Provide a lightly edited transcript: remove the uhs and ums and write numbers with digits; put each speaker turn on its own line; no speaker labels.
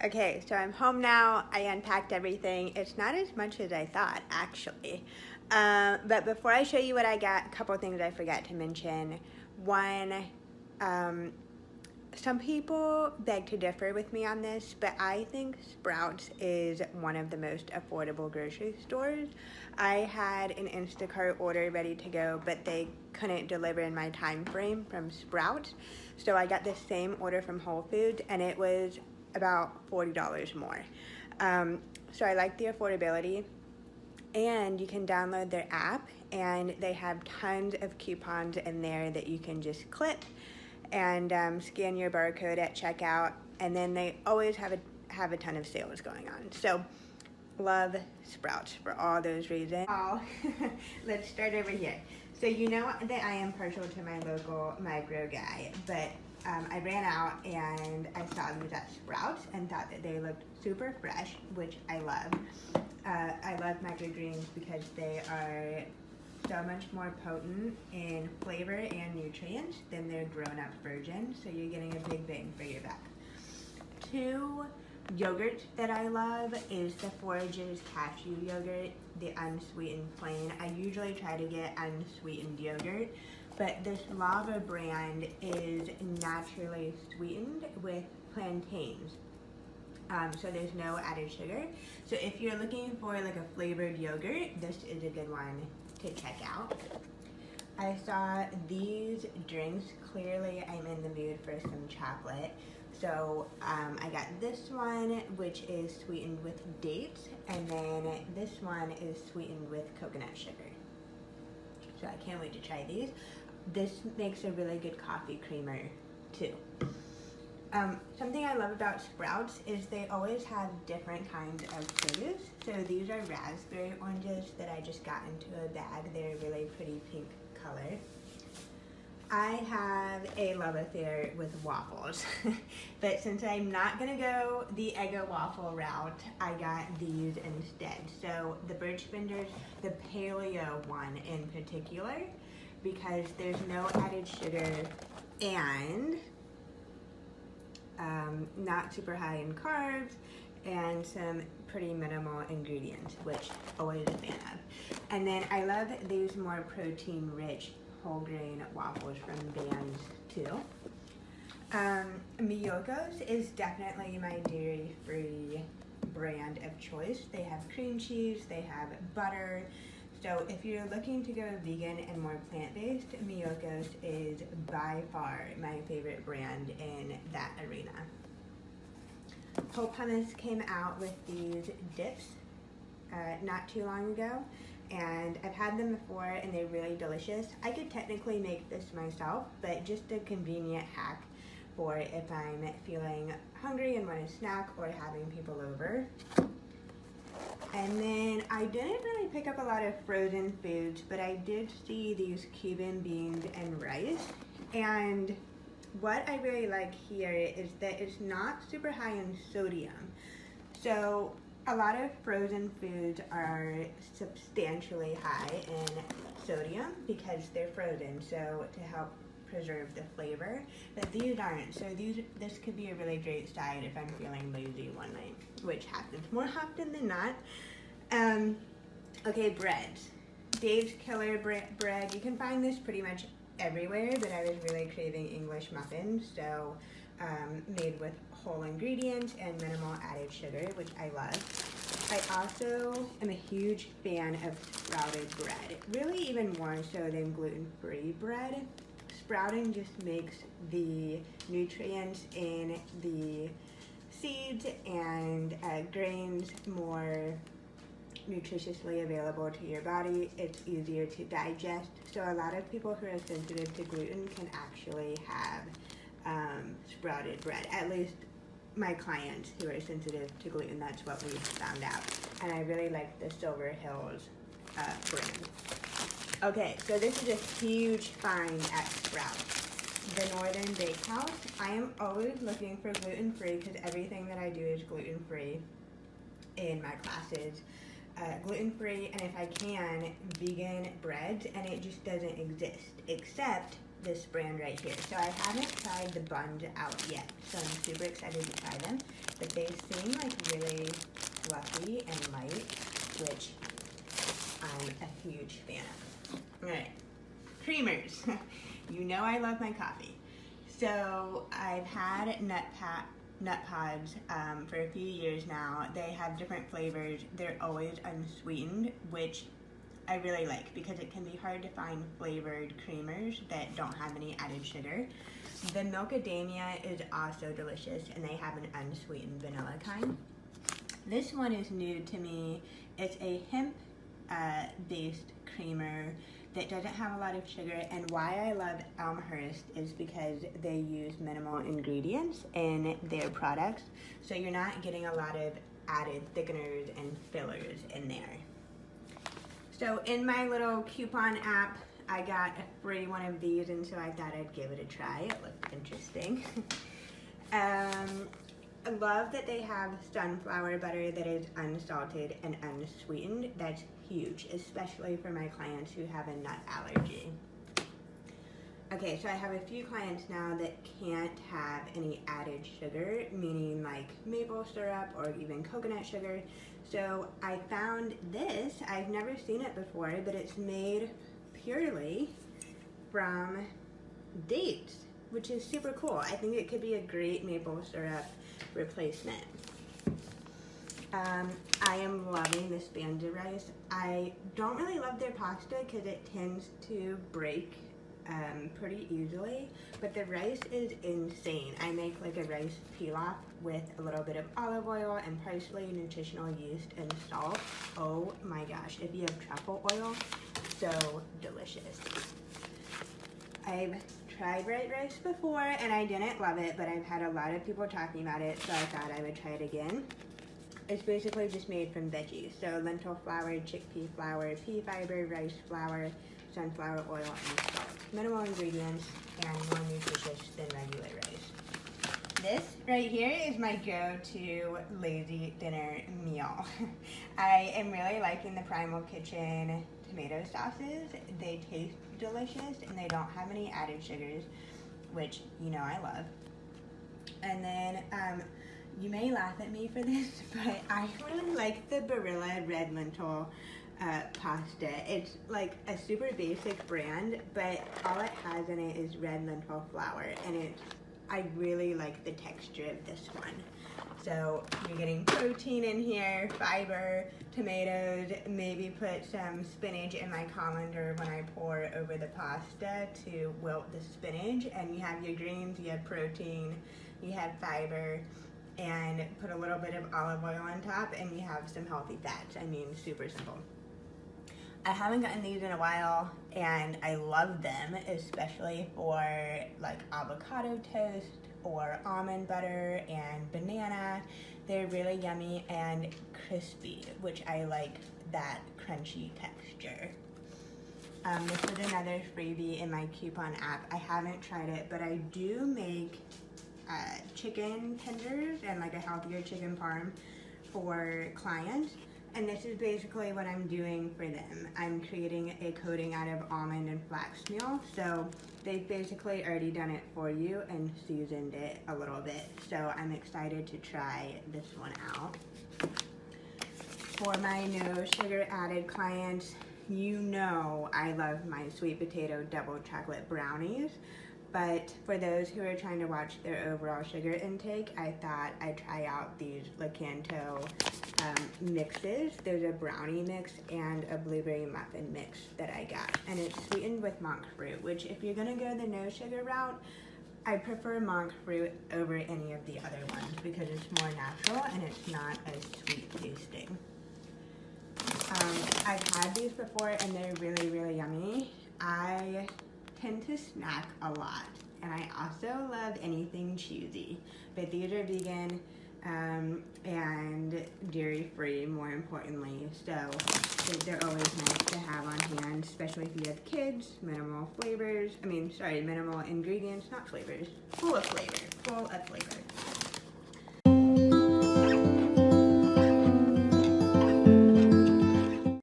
Okay, so I'm home now. I unpacked everything. It's not as much as I thought, actually. But before I show you what I got, a couple of things I forgot to mention. One, um, some people beg to differ with me on this, but I think Sprouts is one of the most affordable grocery stores. I had an Instacart order ready to go, but they couldn't deliver in my time frame from Sprouts. So I got the same order from Whole Foods, and it was about $40 more. So I like the affordability. And you can download their app, and they have tons of coupons in there that you can just clip and scan your barcode at checkout. And then they always have a ton of sales going on. So love Sprouts for all those reasons. Oh, let's start over here. So you know that I am partial to my local micro guy, but I ran out and I saw these at Sprouts and thought that they looked super fresh, which I love. I love microgreens because they are so much more potent in flavor and nutrients than their grown-up version, so you're getting a big bang for your buck. Two yogurts that I love is the Forager's cashew yogurt, the unsweetened plain. I usually try to get unsweetened yogurt, but this Lava brand is naturally sweetened with plantains. So there's no added sugar. So if you're looking for like a flavored yogurt, this is a good one to check out. I saw these drinks. Clearly I'm in the mood for some chocolate. So I got this one, which is sweetened with dates, and then this one is sweetened with coconut sugar. So I can't wait to try these. This makes a really good coffee creamer too. Something I love about Sprouts is they always have different kinds of produce. So these are raspberry oranges that I just got into a bag. They're a really pretty pink color. I have a love affair with waffles, but since I'm not gonna go the Eggo waffle route, I got these instead. So the Birchbinders, the paleo one in particular, because there's no added sugar and not super high in carbs, and some pretty minimal ingredients, which always a fan of. And then I love these more protein rich whole grain waffles from Vans too. Miyoko's is definitely my dairy free brand of choice. They have cream cheese, they have butter. So if you're looking to go vegan and more plant-based, Miyoko's is by far my favorite brand in that arena. Whole Hummus came out with these dips not too long ago, and I've had them before and they're really delicious. I could technically make this myself, but just a convenient hack for if I'm feeling hungry and want a snack or having people over. And then I didn't really pick up a lot of frozen foods, but I did see these Cuban beans and rice. And what I really like here is that it's not super high in sodium. So a lot of frozen foods are substantially high in sodium because they're frozen, so to help preserve the flavor, but these aren't. So this could be a really great side if I'm feeling lazy one night, which happens more often than not. Okay, breads. Dave's Killer bread. You can find this pretty much everywhere, but I was really craving English muffins, so made with whole ingredients and minimal added sugar, which I love. I also am a huge fan of sprouted bread, really even more so than gluten-free bread. Sprouting just makes the nutrients in the seeds and grains more nutritiously available to your body. It's easier to digest. So a lot of people who are sensitive to gluten can actually have sprouted bread. At least my clients who are sensitive to gluten, that's what we found out. And I really like the Silver Hills brand. Okay, so this is a huge find at Sprouts. The Northern Bakehouse. I am always looking for gluten-free because everything that I do is gluten-free in my classes. Gluten-free, and if I can, vegan breads, and it just doesn't exist, except this brand right here. So I haven't tried the buns out yet, so I'm super excited to try them. But they seem like really fluffy and light, which I'm a huge fan of. All right, creamers. You know I love my coffee. So I've had Nut Pods for a few years now. They have different flavors. They're always unsweetened, which I really like because it can be hard to find flavored creamers that don't have any added sugar. The Milkadamia is also delicious, and they have an unsweetened vanilla kind. This one is new to me. It's a hemp based creamer that doesn't have a lot of sugar, and why I love Elmhurst is because they use minimal ingredients in their products, so you're not getting a lot of added thickeners and fillers in there. So in my little coupon app, I got a free one of these, and so I thought I'd give it a try. It looked interesting. I love that they have sunflower butter that is unsalted and unsweetened. That's huge, especially for my clients who have a nut allergy. Okay, so I have a few clients now that can't have any added sugar, meaning like maple syrup or even coconut sugar. So I found this. I've never seen it before, but it's made purely from dates, which is super cool. I think it could be a great maple syrup replacement. I am loving this Banza rice. I don't really love their pasta because it tends to break pretty easily, but the rice is insane. I make like a rice pilaf with a little bit of olive oil and parsley, nutritional yeast, and salt. Oh my gosh, if you have truffle oil, so delicious. I've tried white rice before and I didn't love it, but I've had a lot of people talking about it, so I thought I would try it again. It's basically just made from veggies, so lentil flour, chickpea flour, pea fiber, rice flour, sunflower oil, and salt. Minimal ingredients and more nutritious than regular rice. This right here is my go-to lazy dinner meal. I am really liking the Primal Kitchen tomato sauces. They taste delicious and they don't have any added sugars, which you know I love. And then you may laugh at me for this, but I really like the Barilla red lentil pasta. It's like a super basic brand, but all it has in it is red lentil flour, and I really like the texture of this one. So you're getting protein in here, fiber, tomatoes, maybe put some spinach in my colander when I pour over the pasta to wilt the spinach, and you have your greens, you have protein, you have fiber, and put a little bit of olive oil on top, and you have some healthy fats. I mean, super simple. I haven't gotten these in a while, and I love them, especially for like avocado toast or almond butter and banana. They're really yummy and crispy, which I like that crunchy texture. This is another freebie in my coupon app. I haven't tried it, but I do make chicken tenders and like a healthier chicken parm for clients. And this is basically what I'm doing for them. I'm creating a coating out of almond and flax meal. So they've basically already done it for you and seasoned it a little bit. So I'm excited to try this one out. For my no sugar added clients, you know I love my sweet potato double chocolate brownies. But for those who are trying to watch their overall sugar intake, I thought I'd try out these Lakanto mixes. There's a brownie mix and a blueberry muffin mix that I got. And it's sweetened with monk fruit, which if you're gonna go the no sugar route, I prefer monk fruit over any of the other ones because it's more natural and it's not as sweet tasting. I've had these before and they're really, really yummy. I tend to snack a lot, and I also love anything cheesy, but these are vegan and dairy free, more importantly, so they're always nice to have on hand, especially if you have kids. Minimal ingredients, not flavors, full of flavor.